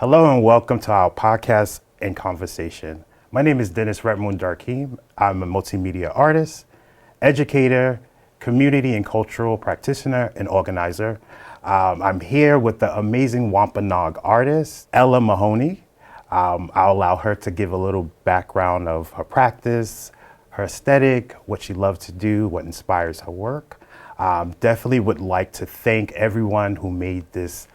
Hello and welcome to our podcast and conversation. My name is Dennis Redmoon Darkeem. I'm a multimedia artist, educator, community and cultural practitioner, and organizer. I'm here with the amazing Wampanoag artist, Ella Mahoney. I'll allow her to give a little background of her practice, her aesthetic, what she loves to do, what inspires her work. Definitely would like to thank everyone who made this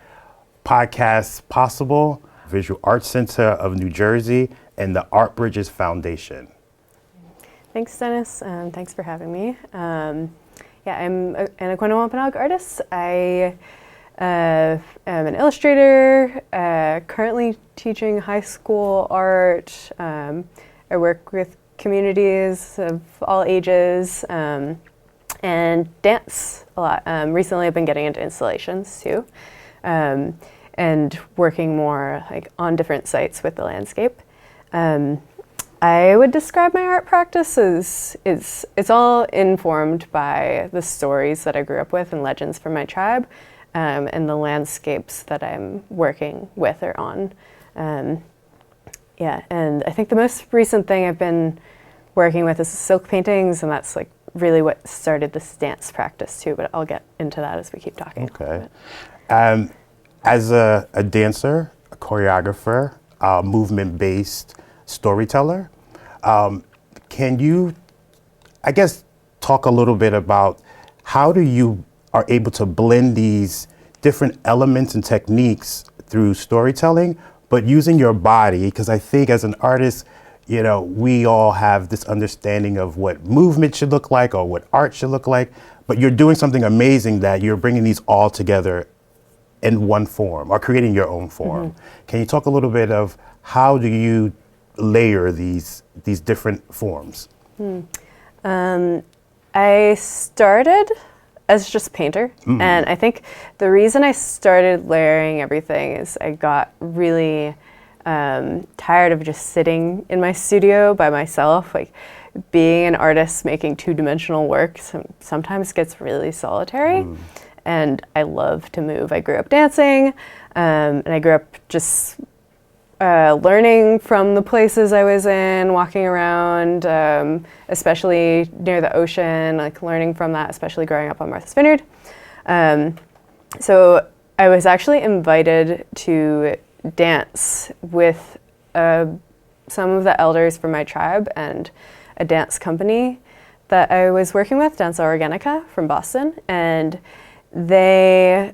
podcast possible, Visual Arts Center of New Jersey and the Art Bridges Foundation. Thanks, Dennis, and thanks for having me. I'm an Aquinnah Wampanoag artist. I am an illustrator, currently teaching high school art. I work with communities of all ages and dance a lot. Recently I've been getting into installations too. And working more like on different sites with the landscape. I would describe my art practice as it's all informed by the stories that I grew up with and legends from my tribe, and the landscapes that I'm working with or on. And I think the most recent thing I've been working with is silk paintings, and that's like really what started this dance practice too, but I'll get into that as we keep talking. Okay. As a dancer, a choreographer, movement-based storyteller, can you, I guess, talk a little bit about how you are able to blend these different elements and techniques through storytelling, but using your body? Because I think as an artist, you know, we all have this understanding of what movement should look like or what art should look like, but you're doing something amazing that you're bringing these all together in one form or creating your own form. Mm-hmm. Can you talk a little bit of how do you layer these different forms? I started as just a painter, and I think the reason I started layering everything is I got really tired of just sitting in my studio by myself. Like being an artist making two-dimensional work sometimes gets really solitary. And I love to move. I grew up dancing, and I grew up just learning from the places I was in, walking around, especially near the ocean, like learning from that, especially growing up on Martha's Vineyard. So I was actually invited to dance with some of the elders from my tribe and a dance company that I was working with, Danza Organica from Boston, and they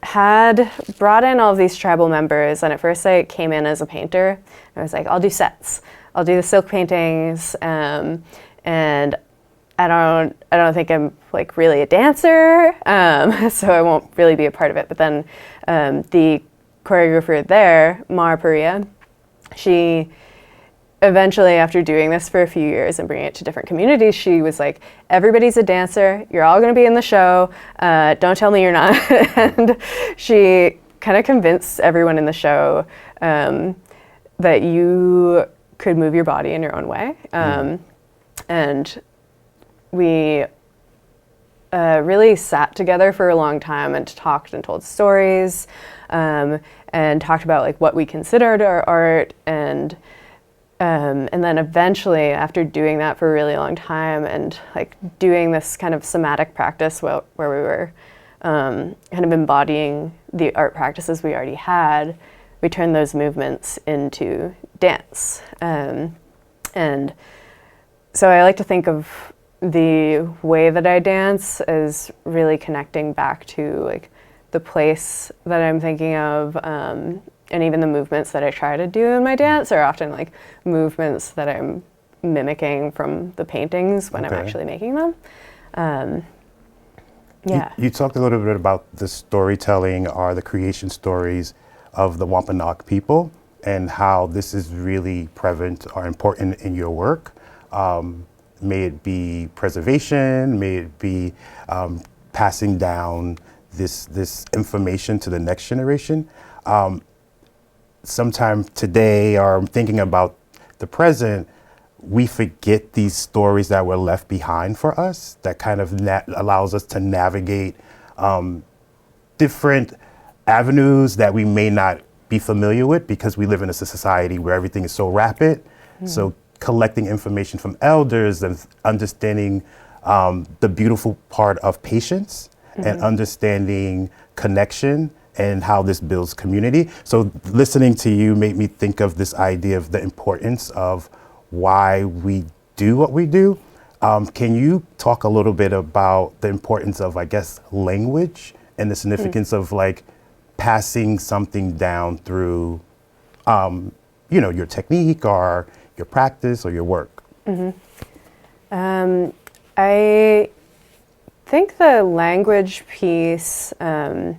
had brought in all of these tribal members, and at first I came in as a painter. I was like, I'll do sets. I'll do the silk paintings, and I don't think I'm like really a dancer, so I won't really be a part of it. But then the choreographer there, Mara Paria, she eventually, after doing this for a few years and bringing it to different communities, she was like, everybody's a dancer, you're all gonna be in the show, don't tell me you're not. And she kind of convinced everyone in the show that you could move your body in your own way. And we really sat together for a long time and talked and told stories, and talked about like what we considered our art, and then eventually, after doing that for a really long time and like doing this kind of somatic practice where we were kind of embodying the art practices we already had, we turned those movements into dance. And so I like to think of the way that I dance as really connecting back to like the place that I'm thinking of, and even the movements that I try to do in my dance are often like movements that I'm mimicking from the paintings when I'm actually making them. You talked a little bit about the storytelling or the creation stories of the Wampanoag people and how this is really prevalent or important in your work. May it be preservation, may it be passing down this information to the next generation. Sometime today, or thinking about the present, we forget these stories that were left behind for us that kind of allows us to navigate different avenues that we may not be familiar with because we live in a society where everything is so rapid. So collecting information from elders and understanding the beautiful part of patience and understanding connection and how this builds community. So listening to you made me think of this idea of the importance of why we do what we do. Can you talk a little bit about the importance of, I guess, language and the significance of like passing something down through, your technique or your practice or your work? I think the language piece, that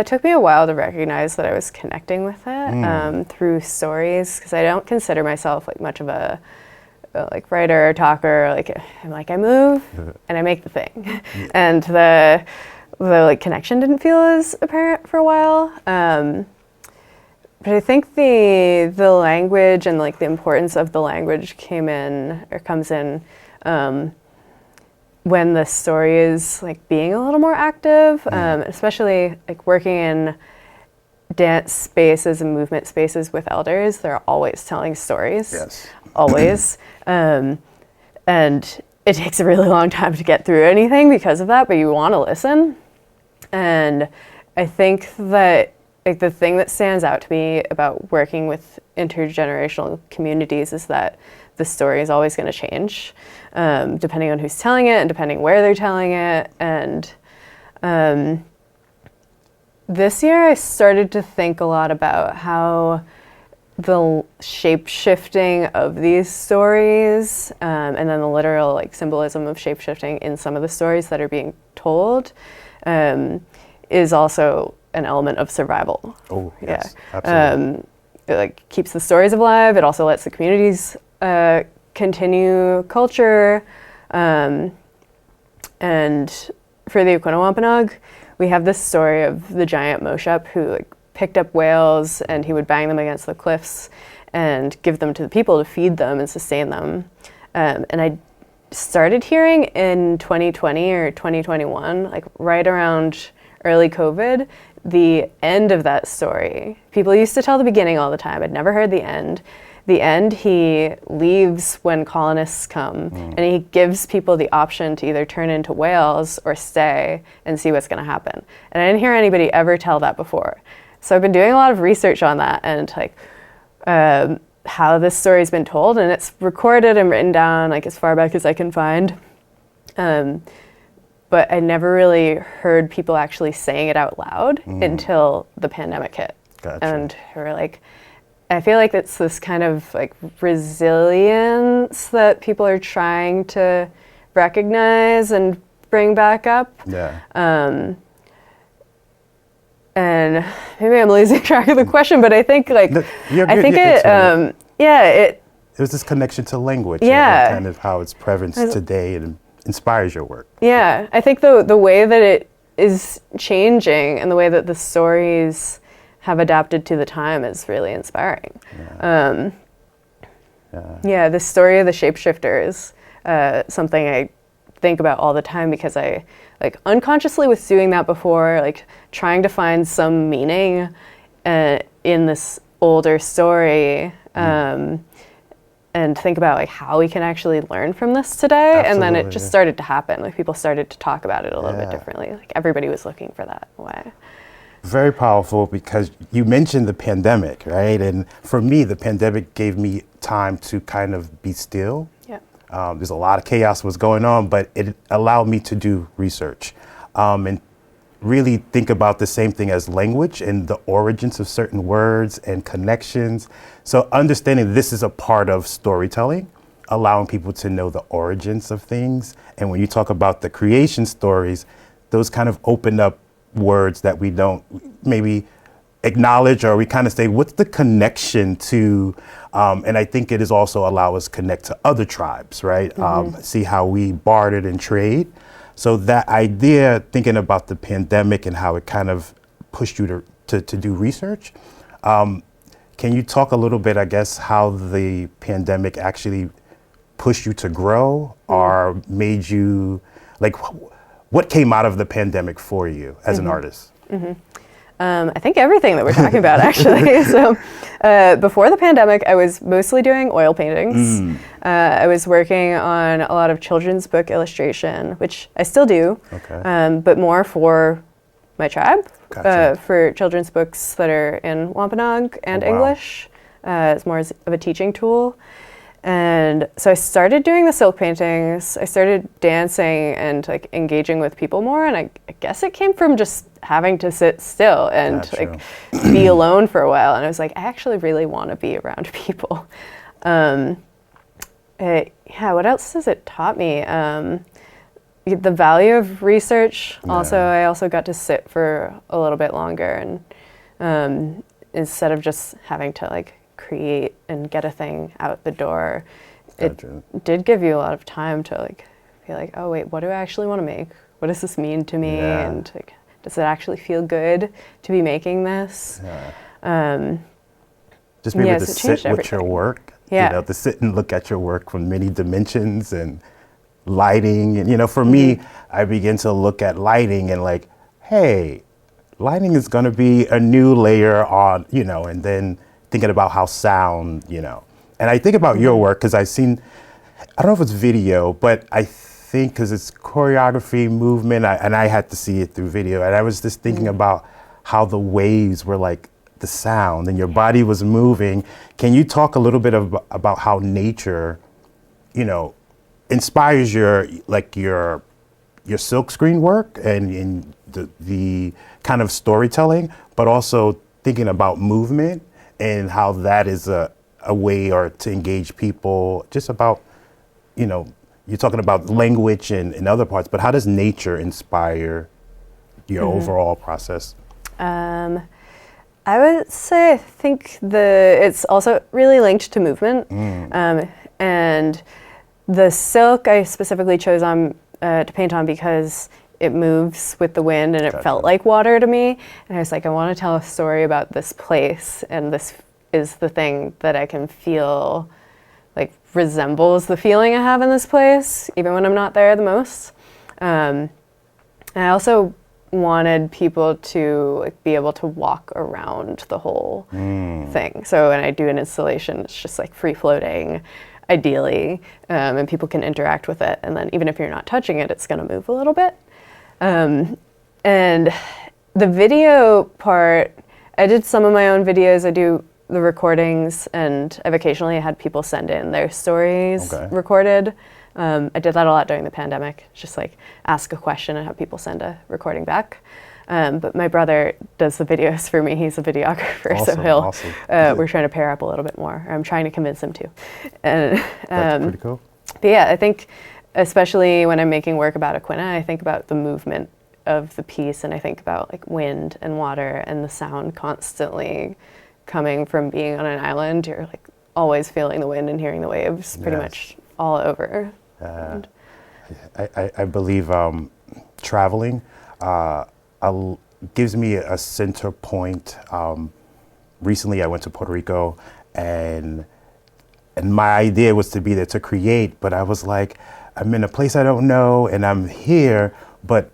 took me a while to recognize that I was connecting with it through stories, because I don't consider myself like much of a writer or talker. I move and I make the thing, and the connection didn't feel as apparent for a while. But I think the language and the importance of the language comes in when the story is being a little more active, especially working in dance spaces and movement spaces with elders. They're always telling stories. Yes. Always. And it takes a really long time to get through anything because of that, but you want to listen. And I think that the thing that stands out to me about working with intergenerational communities is that the story is always going to change, depending on who's telling it and depending where they're telling it. And this year I started to think a lot about how the shape-shifting of these stories, and then the literal symbolism of shape-shifting in some of the stories that are being told, is also an element of survival. Oh, yes, absolutely. It keeps the stories alive. It also lets the communities continue culture. And for the Wampanoag, we have this story of the giant Moshup who picked up whales, and he would bang them against the cliffs and give them to the people to feed them and sustain them. And I started hearing in 2020 or 2021, right around early COVID, the end of that story. People used to tell the beginning all the time. I'd never heard the end. The end, he leaves when colonists come, and he gives people the option to either turn into whales or stay and see what's going to happen. And I didn't hear anybody ever tell that before. So I've been doing a lot of research on that and how this story's been told, and it's recorded and written down as far back as I can find. But I never really heard people actually saying it out loud until the pandemic hit. Gotcha. And we're I feel like it's this kind of resilience that people are trying to recognize and bring back up. Yeah. And maybe I'm losing track of the question, but I think it there's this connection to language, yeah, and kind of how it's prevalent today and inspires your work. Yeah, I think the way that it is changing and the way that the stories have adapted to the time is really inspiring. Yeah. The story of the shapeshifter is something I think about all the time, because I unconsciously was doing that before, trying to find some meaning in this older story, and think about how we can actually learn from this today. Absolutely, and then it just started to happen. People started to talk about it a little bit differently. Everybody was looking for that way. Very powerful, because you mentioned the pandemic, right? And for me, the pandemic gave me time to kind of be still. Yeah. There's a lot of chaos was going on, but it allowed me to do research and really think about the same thing as language and the origins of certain words and connections. So understanding this is a part of storytelling, allowing people to know the origins of things. And when you talk about the creation stories, those kind of open up words that we don't maybe acknowledge, or we kind of say, what's the connection to, and I think it is also allow us connect to other tribes, right? See how we bartered and trade. So that idea, thinking about the pandemic and how it kind of pushed you to do research. Can you talk a little bit, I guess, how the pandemic actually pushed you to grow, or made you, what came out of the pandemic for you as an artist? I think everything that we're talking about, actually. So before the pandemic, I was mostly doing oil paintings. I was working on a lot of children's book illustration, which I still do, but more for my tribe, for children's books that are in Wampanoag and English. It's more of a teaching tool. And so I started doing the silk paintings. I started dancing and like engaging with people more. And I guess it came from just having to sit still and like be alone for a while. And I was like, I actually really want to be around people. Yeah, what else has it taught me? The value of research. Also, I also got to sit for a little bit longer, and instead of just having to like create and get a thing out the door, it did give you a lot of time to like be like, oh wait, what do I actually want to make? What does this mean to me? And like, does it actually feel good to be making this? Just be able to sit with your work, you know, to sit and look at your work from many dimensions and lighting. And, you know, for me, I begin to look at lighting and like, hey, lighting is going to be a new layer on, you know, and then thinking about how sound, you know. And I think about your work because I've seen, I don't know if it's video, but I think because it's choreography, movement, and I had to see it through video. And I was just thinking about how the waves were like the sound and your body was moving. Can you talk a little bit about how nature, you know, inspires your silkscreen work and the kind of storytelling, but also thinking about movement and how that is a way or to engage people, just about, you know, you're talking about language and other parts, but how does nature inspire your overall process? I would say I think it's also really linked to movement. And the silk I specifically chose to paint on because it moves with the wind and it felt like water to me. And I was like, I want to tell a story about this place, and this is the thing that I can feel like resembles the feeling I have in this place, even when I'm not there the most. And I also wanted people to like, be able to walk around the whole thing. So when I do an installation, it's just like free floating, ideally, and people can interact with it. And then even if you're not touching it, it's going to move a little bit. And the video part, I did some of my own videos. I do the recordings, and I've occasionally had people send in their stories recorded. I did that a lot during the pandemic, just like ask a question and have people send a recording back. But my brother does the videos for me. He's a videographer, so we're trying to pair up a little bit more. I'm trying to convince him to. That's pretty cool. But yeah, I think especially when I'm making work about Aquinnah, I think about the movement of the piece, and I think about like wind and water and the sound constantly coming from being on an island. You're like always feeling the wind and hearing the waves pretty much all over. I believe traveling gives me a center point. Recently I went to Puerto Rico, and my idea was to be there to create, but I was like, I'm in a place I don't know and I'm here, but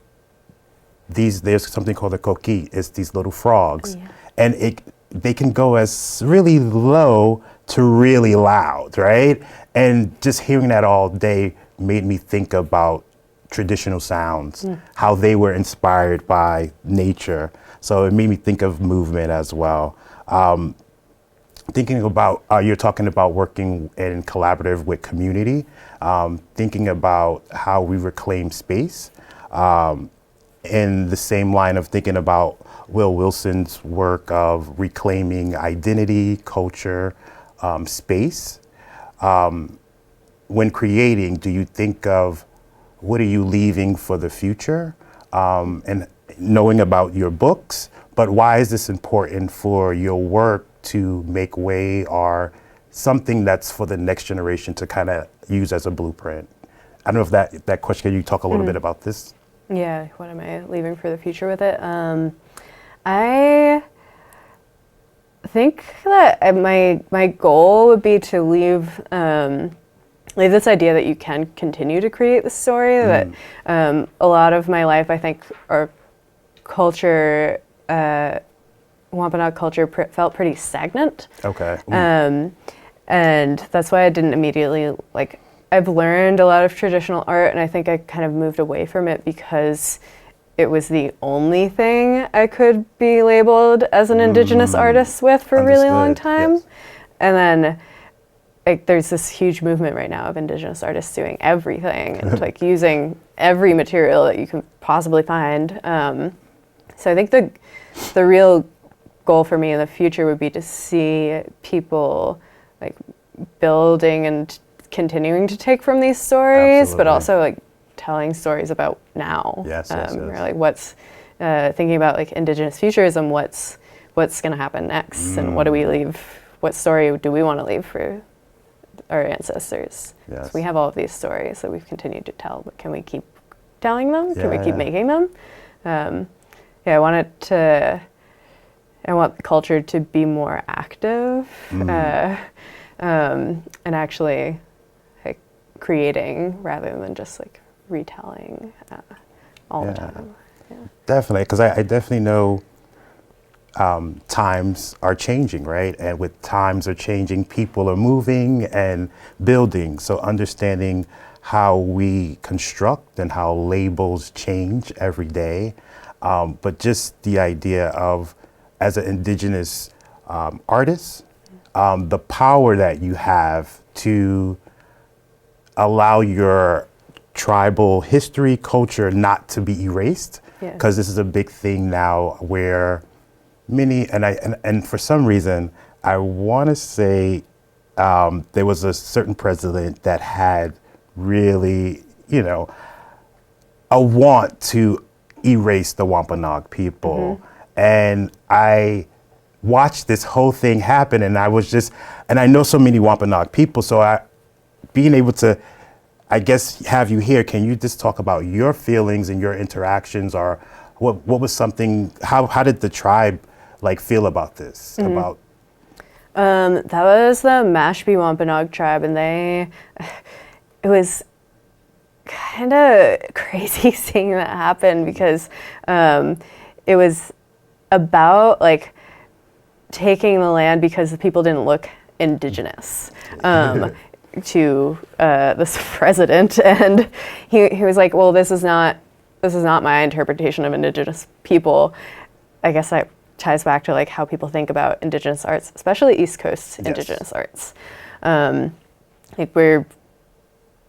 there's something called a coquille. It's these little frogs, and they can go as really low to really loud, right? And just hearing that all day made me think about traditional sounds, how they were inspired by nature. So it made me think of movement as well. Thinking about, you're talking about working in collaborative with community, thinking about how we reclaim space. In the same line of thinking about Will Wilson's work of reclaiming identity, culture, space. When creating, do you think of what are you leaving for the future? And knowing about your books, but why is this important for your work to make way or something that's for the next generation to kind of use as a blueprint? I don't know if that question, can you talk a little bit about this? Yeah, what am I leaving for the future with it? I think that my goal would be to leave this idea that you can continue to create the story. That a lot of my life, I think, our culture Wampanoag culture felt pretty stagnant. Okay. And that's why I didn't immediately, like, I've learned a lot of traditional art, and I think I kind of moved away from it because it was the only thing I could be labeled as an Indigenous artist with for a really long time. Yes. And then like, there's this huge movement right now of Indigenous artists doing everything and like using every material that you can possibly find. So I think the real goal for me in the future would be to see people like building and continuing to take from these stories, Absolutely. but also like telling stories about now. Yes. Or like what's thinking about like Indigenous futurism, what's going to happen next, and what do we leave? What story do we want to leave for our ancestors? Yes. So we have all of these stories that we've continued to tell, but can we keep telling them? Can we keep making them? I want the culture to be more active and actually like, creating rather than just like retelling all the time. Yeah. Definitely, because I definitely know times are changing, right? And with times are changing, people are moving and building. So understanding how we construct and how labels change every day. But just the idea of, as an Indigenous artist, the power that you have to allow your tribal history, culture not to be erased. Because this is a big thing now where many, and for some reason, I want to say there was a certain president that had really, a want to erase the Wampanoag people. And I watched this whole thing happen, and I was just, and I know so many Wampanoag people, so being able to, I guess, have you here, can you just talk about your feelings and your interactions, or what was something, how did the tribe like feel about this? About that was the Mashpee Wampanoag tribe, and it was kind of crazy seeing that happen because it was about like taking the land because the people didn't look Indigenous to this president, and he was like, well, this is not my interpretation of Indigenous people. I guess that ties back to like how people think about Indigenous arts, especially East Coast Indigenous arts. Like we're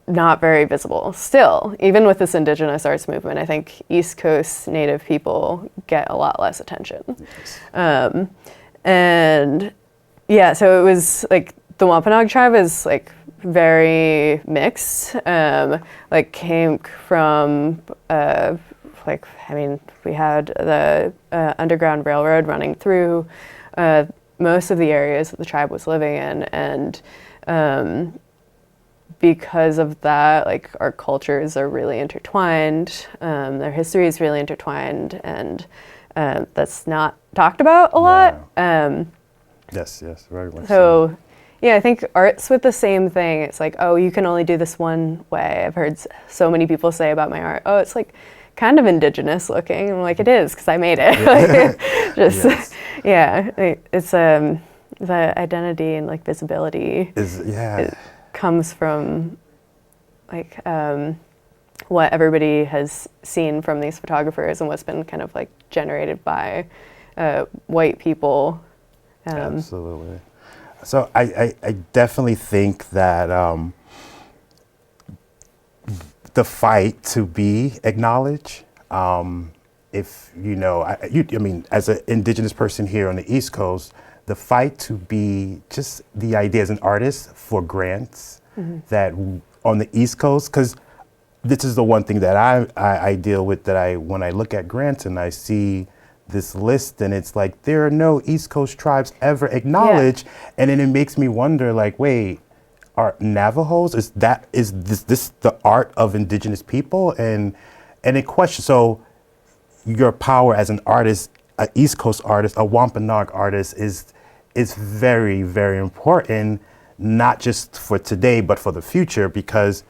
not very visible still, even with this Indigenous arts movement. I think East Coast Native people get a lot less attention. And yeah, so it was like the Wampanoag tribe is like very mixed, like came from we had the Underground Railroad running through most of the areas that the tribe was living in, and because of that, like our cultures are really intertwined, their history is really intertwined, and that's not talked about a lot. Yes, very much so. Yeah, I think art's with the same thing. It's like, oh, you can only do this one way. I've heard so many people say about my art, oh, it's like kind of Indigenous looking. I'm like, it is, because I made it. It's the identity and like visibility it comes from like what everybody has seen from these photographers and what's been kind of like generated by white people. Absolutely. So I definitely think that the fight to be acknowledged, if I mean, as an Indigenous person here on the East Coast, the fight to be just the idea as an artist for grants that on the East Coast, because this is the one thing that I deal with, that when I look at grants and I see this list, and it's like there are no East Coast tribes ever acknowledged, and then it makes me wonder, like, wait, are Navajos, is this the art of Indigenous people? And in question, so your power as an artist, an East Coast artist, a Wampanoag artist is very, very important, not just for today but for the future, because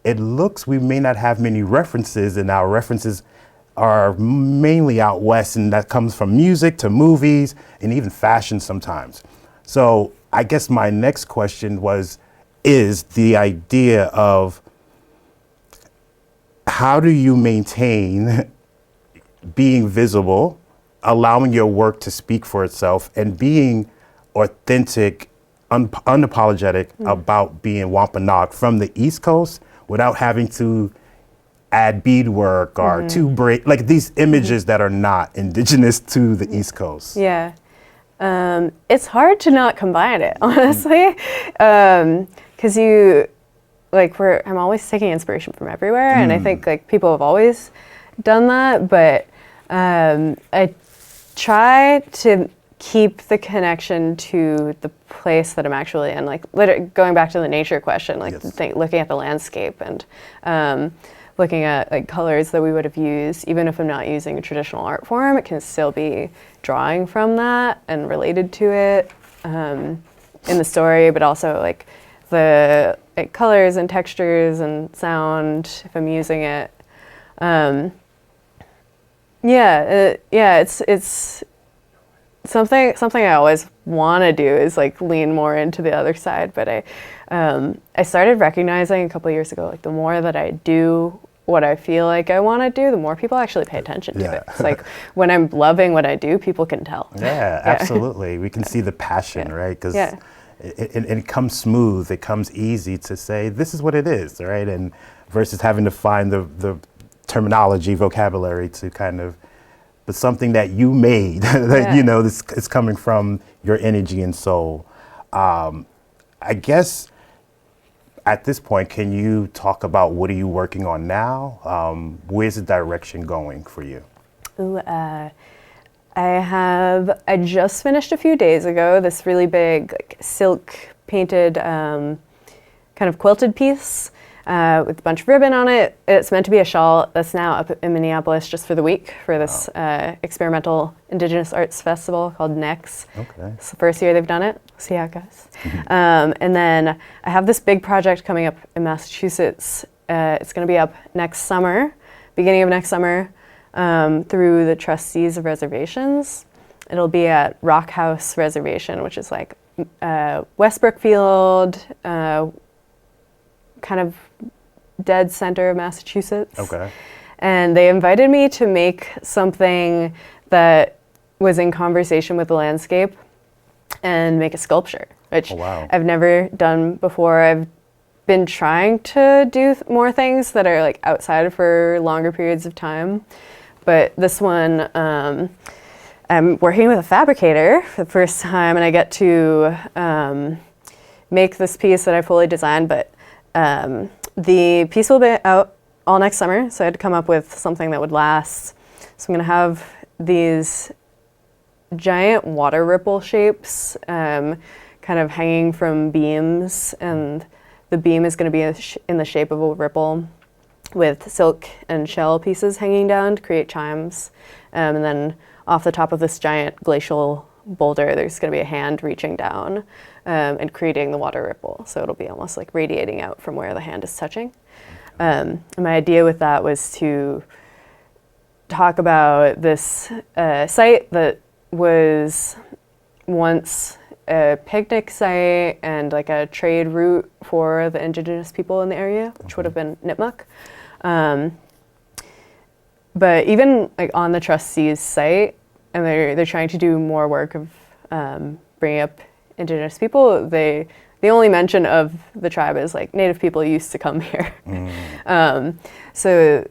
it looks we may not have many references, and our references are mainly out west, and that comes from music to movies and even fashion sometimes. So I guess my next question is the idea of how do you maintain being visible, allowing your work to speak for itself, and being authentic, unapologetic about being Wampanoag from the East Coast without having to add beadwork or to break, like these images that are not indigenous to the East Coast? Yeah. It's hard to not combine it, honestly, because I'm always taking inspiration from everywhere, and I think like people have always done that, but I try to keep the connection to the place that I'm actually in, like going back to the nature question, like Yes. looking at the landscape and looking at like colors that we would have used. Even if I'm not using a traditional art form, it can still be drawing from that and related to it in the story, but also like the colors and textures and sound if I'm using it. It's something I always want to do is like lean more into the other side, but I started recognizing a couple of years ago, like the more that I do what I feel like I want to do, the more people actually pay attention to it. It's like when I'm loving what I do, people can tell. Yeah, absolutely. We can see the passion, right? Because it comes smooth, it comes easy to say, this is what it is, right? And versus having to find the terminology, vocabulary to kind of, but something that you made, that, you know, this is coming from your energy and soul. I guess at this point, can you talk about what are you working on now? Where's the direction going for you? Ooh, I just finished a few days ago this really big like silk painted kind of quilted piece with a bunch of ribbon on it. It's meant to be a shawl that's now up in Minneapolis just for the week for this experimental Indigenous Arts Festival called NEX. Okay. It's the first year they've done it. We'll see how it goes. And then I have this big project coming up in Massachusetts. It's going to be up next summer, beginning of next summer, through the trustees of reservations. It'll be at Rock House Reservation, which is like West Brookfield, kind of dead center of Massachusetts. Okay. And they invited me to make something that was in conversation with the landscape and make a sculpture, which I've never done before. I've been trying to do more things that are like outside for longer periods of time. But this one, I'm working with a fabricator for the first time, and I get to make this piece that I fully designed, but the piece will be out all next summer, so I had to come up with something that would last. So I'm gonna have these giant water ripple shapes kind of hanging from beams, and the beam is gonna be in the shape of a ripple with silk and shell pieces hanging down to create chimes. And then off the top of this giant glacial boulder, there's gonna be a hand reaching down and creating the water ripple. So it'll be almost like radiating out from where the hand is touching. And my idea with that was to talk about this site that was once a picnic site and like a trade route for the Indigenous people in the area, which would have been Nipmuc. But even like on the trustees' site, and they're trying to do more work of bringing up Indigenous people. The only mention of the tribe is like Native people used to come here. So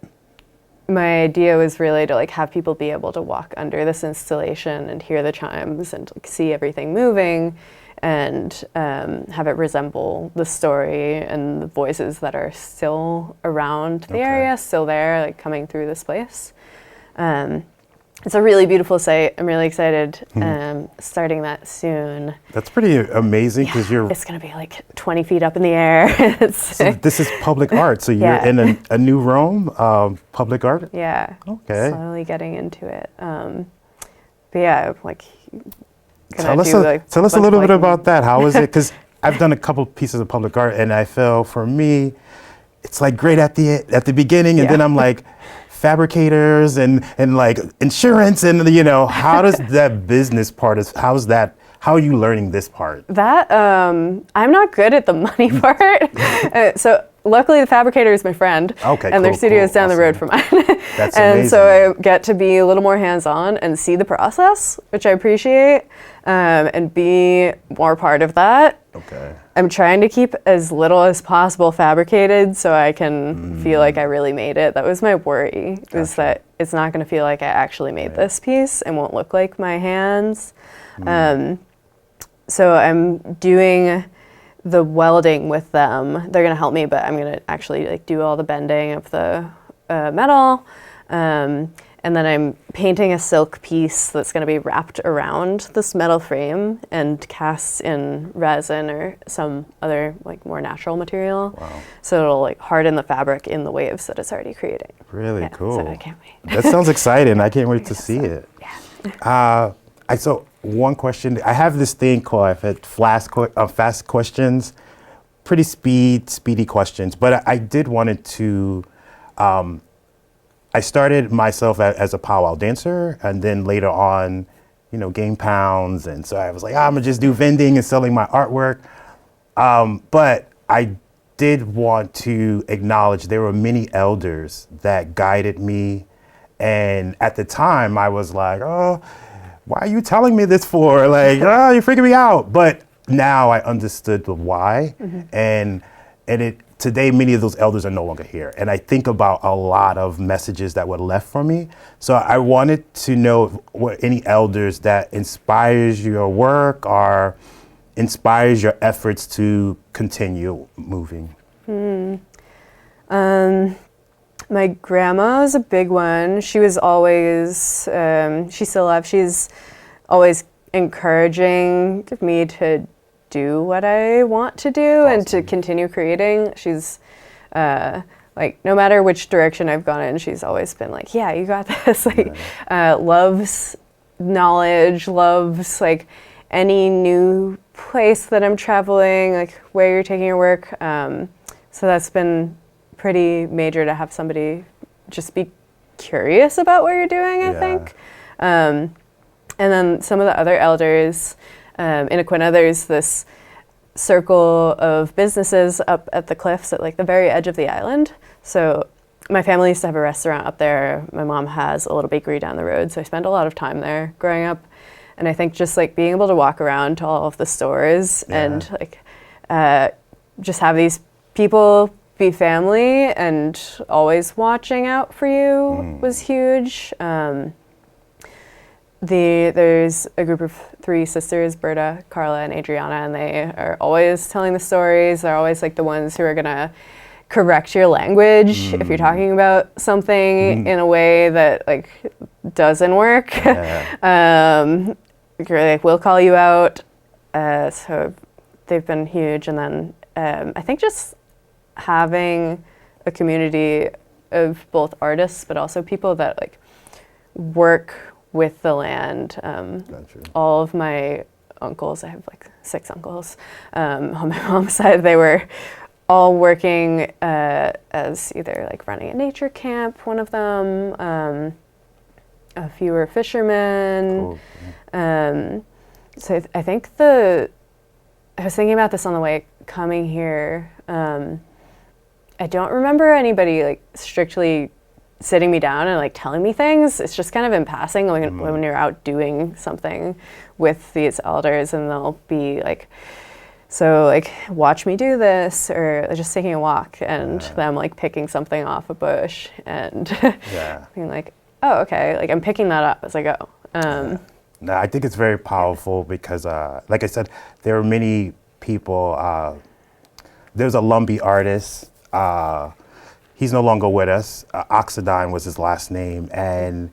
my idea was really to like have people be able to walk under this installation and hear the chimes and like see everything moving, and have it resemble the story and the voices that are still around the area, still there, like coming through this place. It's a really beautiful site. I'm really excited starting that soon. That's pretty amazing because It's going to be like 20 feet up in the air. So this is public art. So you're in a new realm, public art? Yeah. Okay. Slowly getting into it. But yeah, like... Tell us a little bit about that. How is it? Because I've done a couple pieces of public art, and I feel for me, it's like great at the beginning, and then I'm like fabricators and like insurance and how does that business part how are you learning this part? That I'm not good at the money part. So luckily the fabricator is my friend. Okay, and their studio is down the road from mine. That's and amazing. so I get to be a little more hands-on and see the process, which I appreciate, and be more part of that. Okay. I'm trying to keep as little as possible fabricated so I can feel like I really made it. That was my worry, is that it's not going to feel like I actually made this piece and won't look like my hands. So I'm doing the welding with them. They're going to help me, but I'm going to actually like do all the bending of the metal. And then I'm painting a silk piece that's going to be wrapped around this metal frame and cast in resin or some other like more natural material. Wow. So it'll like harden the fabric in the waves that it's already creating. Really cool. So I can't wait. That sounds exciting. I can't wait to see it. Yeah. So one question, I have this thing called, I've had fast questions, pretty speedy questions, but I did wanted to, I started myself as a powwow dancer, and then later on, gained pounds, and so I was like, I'm gonna just do vending and selling my artwork. But I did want to acknowledge there were many elders that guided me, and at the time I was like, oh, why are you telling me this for? Like, oh, you're freaking me out. But now I understood the why, and today, many of those elders are no longer here. And I think about a lot of messages that were left for me. So I wanted to know what any elders that inspires your work or inspires your efforts to continue moving. My grandma is a big one. She was always, she's still alive, she's always encouraging me to do what I want to do and to continue creating. She's like, no matter which direction I've gone in, she's always been like, yeah, you got this. Like, loves knowledge, loves like any new place that I'm traveling, like where you're taking your work. So that's been pretty major to have somebody just be curious about what you're doing, I think. And then some of the other elders, in Aquina, there's this circle of businesses up at the cliffs at like the very edge of the island. So my family used to have a restaurant up there. My mom has a little bakery down the road. So I spent a lot of time there growing up. And I think just like being able to walk around to all of the stores and like just have these people be family and always watching out for you was huge. There's a group of 3 sisters, Berta, Carla, and Adriana, and they are always telling the stories. They're always like the ones who are gonna correct your language if you're talking about something in a way that like doesn't work. Like, we'll call you out. So they've been huge. And then I think just having a community of both artists, but also people that like work with the land. All of my uncles, I have like 6 uncles on my mom's side, they were all working as either like running a nature camp, one of them, a few were fishermen. Cool. So I think I was thinking about this on the way coming here. I don't remember anybody like strictly sitting me down and like telling me things. It's just kind of in passing when you're out doing something with these elders, and they'll be like, so like, watch me do this, or just taking a walk and them like picking something off a bush and being like, oh, okay, like I'm picking that up as I go. No, I think it's very powerful because, like I said, there are many people. There's a Lumbee artist. He's no longer with us. Oxidine was his last name, and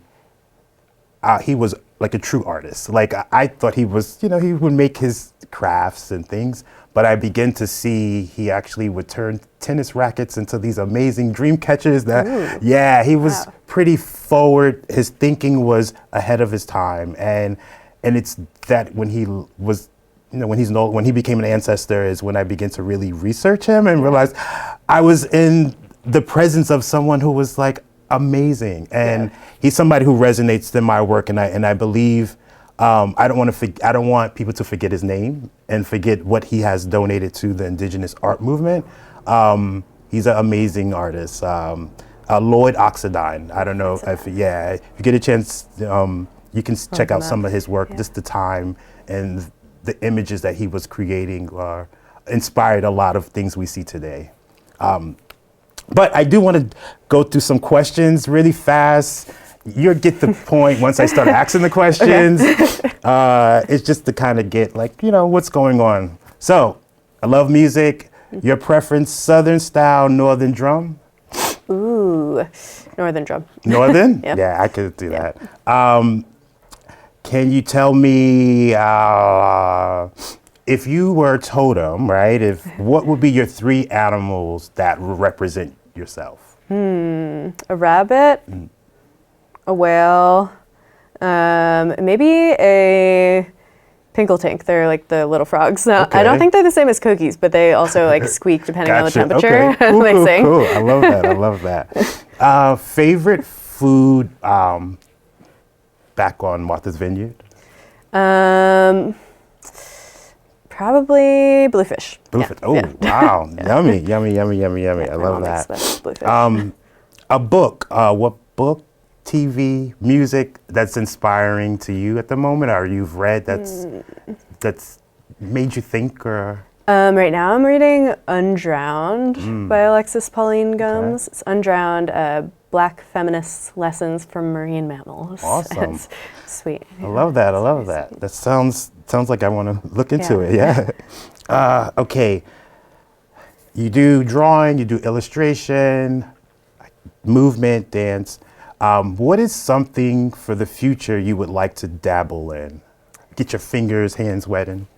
he was like a true artist. Like I thought he was, he would make his crafts and things, but I began to see he actually would turn tennis rackets into these amazing dream catchers. He was pretty forward. His thinking was ahead of his time, and it's that when he was, when he became an ancestor is when I began to really research him and realize I was in the presence of someone who was like amazing, and he's somebody who resonates in my work, and I believe I don't want people to forget his name and forget what he has donated to the Indigenous art movement. He's an amazing artist. Lloyd Oxidine. I don't know if you get a chance, you can check out some of his work. Just the time and the images that he was creating inspired a lot of things we see today. But I do want to go through some questions really fast. You'll get the point once I start asking the questions. It's just to kind of get like, what's going on. So, I love music. Your preference, Southern style, Northern drum? Ooh, Northern drum. Northern? Yeah, I could do that. Can you tell me if you were a totem, right? What would be your 3 animals that represent yourself? A rabbit, a whale, maybe a Pinkeltink. They're like the little frogs. Now, I don't think they're the same as cookies, but they also like squeak depending on the temperature. Okay. Cool, they sing. Cool. I love that. Favorite food back on Martha's Vineyard? Probably bluefish. Bluefish. Wow. Yummy. I love that. Bluefish. A book. What book, TV, music that's inspiring to you at the moment, or you've read that's made you think, or? Right now I'm reading Undrowned by Alexis Pauline Gumbs. It's Undrowned, Black Feminist Lessons from Marine Mammals. Awesome. It's sweet. I love that. Sweet. That sounds like I want to look into it. Yeah. Okay. You do drawing, you do illustration, movement, dance. What is something for the future you would like to dabble in? Get your fingers, hands wet in?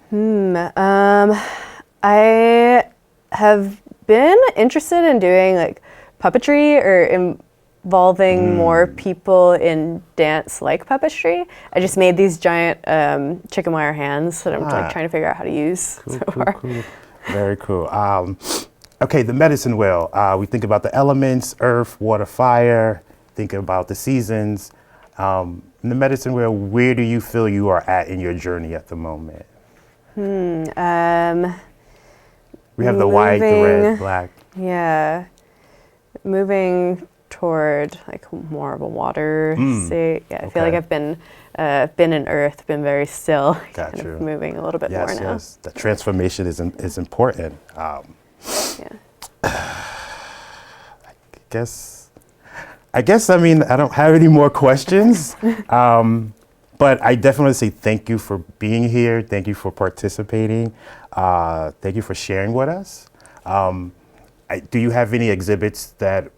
I have been interested in doing like puppetry or involving more people in dance like puppetry. I just made these giant chicken wire hands that I'm like trying to figure out how to use so far. Cool. Very cool. Okay, the medicine wheel. We think about the elements, earth, water, fire, think about the seasons. In the medicine wheel, where do you feel you are at in your journey at the moment? We have the white, the red, black. Yeah, moving toward like more of a water state. Yeah, I feel like I've been in earth, been very still, Got kind you. of moving a little bit more now. Yes, the transformation is important. I guess, I mean, I don't have any more questions, but I definitely say thank you for being here. Thank you for participating. Thank you for sharing with us. Do you have any exhibits that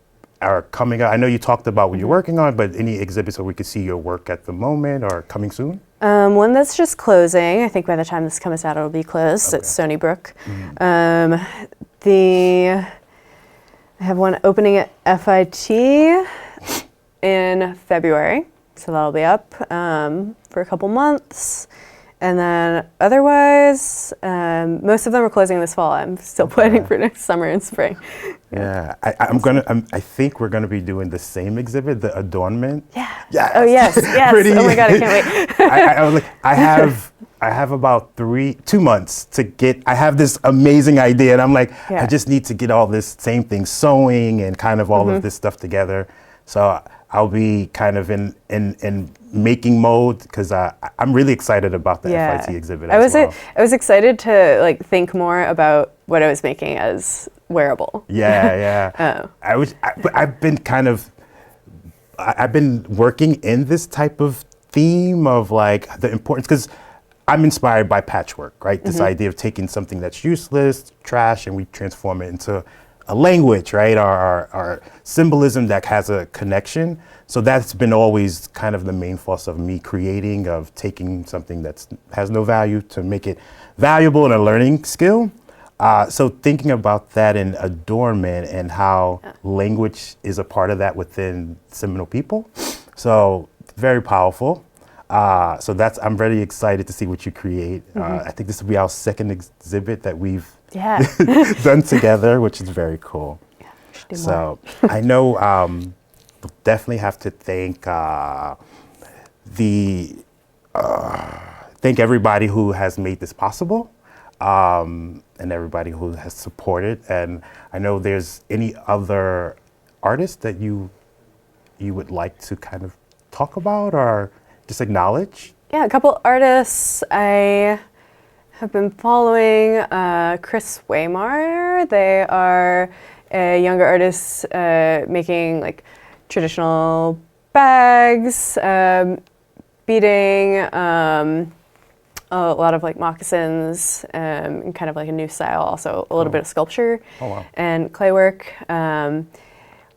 are coming up? I know you talked about what you're working on, but any exhibits where we could see your work at the moment or coming soon? One that's just closing. I think by the time this comes out, it'll be closed. Okay. It's Stony Brook. I have one opening at FIT in February, so that'll be up for a couple months. And then otherwise, most of them are closing this fall. I'm still planning for next summer and spring. Yeah, I think we're gonna be doing the same exhibit, the adornment. Yeah. Yes. Oh yes. Oh my God, I can't wait. I was like, I have about 2 months to get. I have this amazing idea, and I'm like, I just need to get all this same thing, sewing and kind of all of this stuff together. So I'll be kind of in making mode because I'm really excited about the FIT exhibit. I was excited to like think more about what I was making as wearable. Yeah. I've been working in this type of theme of like the importance, because I'm inspired by patchwork, right? This idea of taking something that's useless, trash, and we transform it into a language, right? Our symbolism that has a connection. So that's been always kind of the main force of me creating, of taking something that has no value to make it valuable and a learning skill. So thinking about that in adornment and how language is a part of that within Seminole people. So very powerful. So I'm very excited to see what you create. I think this will be our second exhibit that we've done together, which is very cool. Yeah, we should do so I know definitely have to thank everybody who has made this possible, and everybody who has supported. And I know there's any other artists that you would like to kind of talk about or just acknowledge? Yeah, a couple artists I have been following. Chris Waymar. They are a younger artist making like traditional bags, beading, a lot of like moccasins, and kind of like a new style. Also a little bit of sculpture and clay work.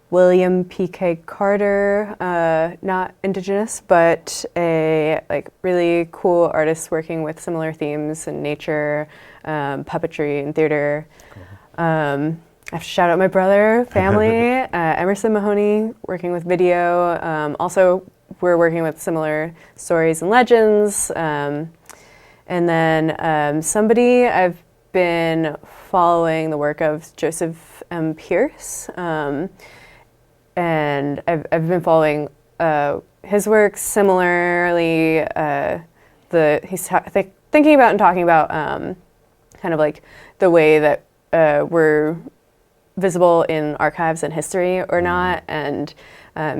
William P.K. Carter, not Indigenous, but a like really cool artist working with similar themes in nature, puppetry, and theater. I have to shout out my brother, family, Emerson Mahoney, working with video. Also, we're working with similar stories and legends. And then somebody I've been following the work of Joseph M. Pierce. And I've been following his work similarly. He's thinking about and talking about kind of like the way that we're visible in archives and history or not, and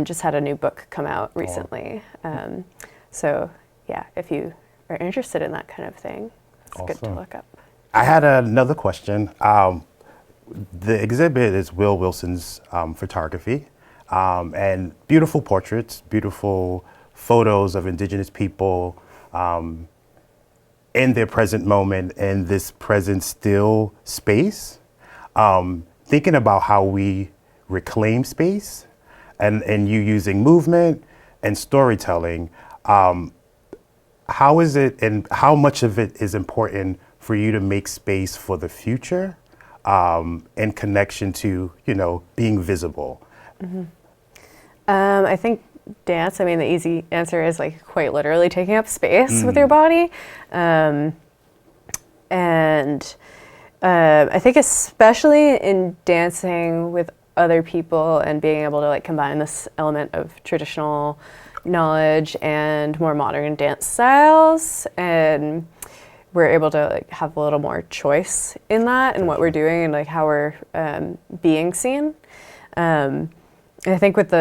just had a new book come out recently. So yeah, if you are interested in that kind of thing, it's good to look up. I had another question. The exhibit is Will Wilson's photography. And beautiful portraits, beautiful photos of Indigenous people in their present moment in this present still space. Thinking about how we reclaim space and you using movement and storytelling, how is it and how much of it is important for you to make space for the future in connection to, being visible? Mm-hmm. I think dance, the easy answer is like quite literally taking up space with your body. And I think especially in dancing with other people and being able to like combine this element of traditional knowledge and more modern dance styles, and we're able to like have a little more choice in that and what we're doing and like how we're being seen. I think with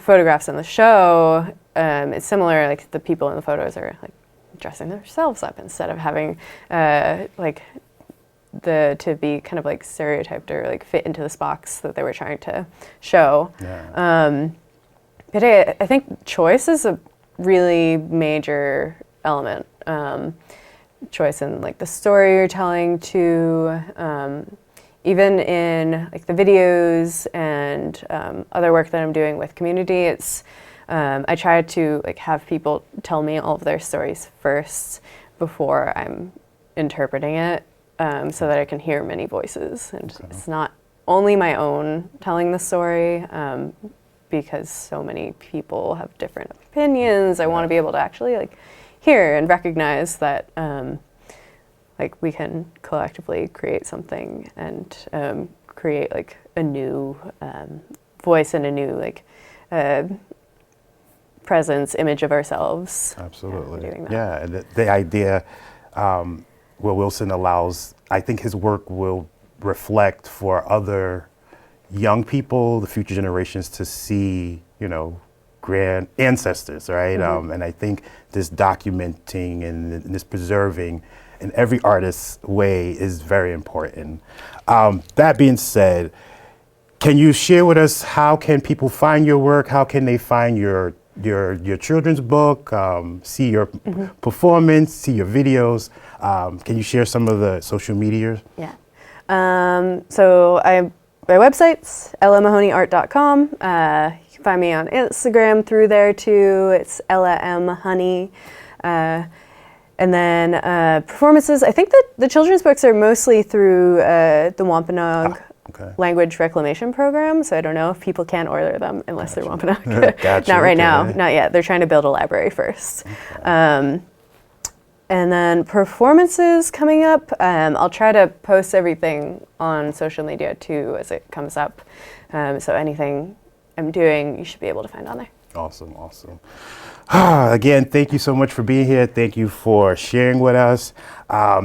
photographs in the show, it's similar. Like the people in the photos are like dressing themselves up instead of having to be kind of like stereotyped or like fit into this box that they were trying to show. Yeah. But I think choice is a really major element. Choice in like the story you're telling too. Even in like the videos and other work that I'm doing with community, it's I try to like have people tell me all of their stories first before I'm interpreting it, so that I can hear many voices, and it's not only my own telling the story, because so many people have different opinions. I want to be able to actually like hear and recognize that. Like we can collectively create something and create like a new voice and a new like presence, image of ourselves. Absolutely. Doing that. Yeah, and the idea Will Wilson allows, I think his work will reflect for other young people, the future generations, to see, grand ancestors, right? Mm-hmm. And I think this documenting and this preserving in every artist's way is very important. That being said, can you share with us how can people find your work? How can they find your children's book, see your performance, see your videos? Can you share some of the social media? Yeah. So my website's ellamahoneyart.com. You can find me on Instagram through there too. It's Ella M. Honey. And then performances, I think that the children's books are mostly through the Wampanoag language reclamation program. So I don't know if people can order them unless they're Wampanoag. Not right now, not yet. They're trying to build a library first. And then performances coming up, I'll try to post everything on social media too as it comes up. So anything am doing, you should be able to find on there. Awesome, awesome. Again, thank you so much for being here. Thank you for sharing with us.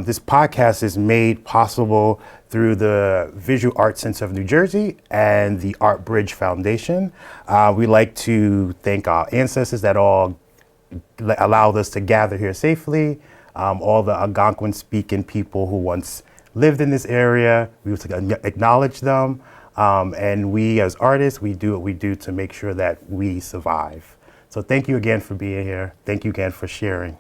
This podcast is made possible through the Visual Arts Center of New Jersey and the Art Bridge Foundation. We like to thank our ancestors that all allowed us to gather here safely, all the Algonquin speaking people who once lived in this area. We want to acknowledge them. And we as artists, we do what we do to make sure that we survive. So thank you again for being here. Thank you again for sharing.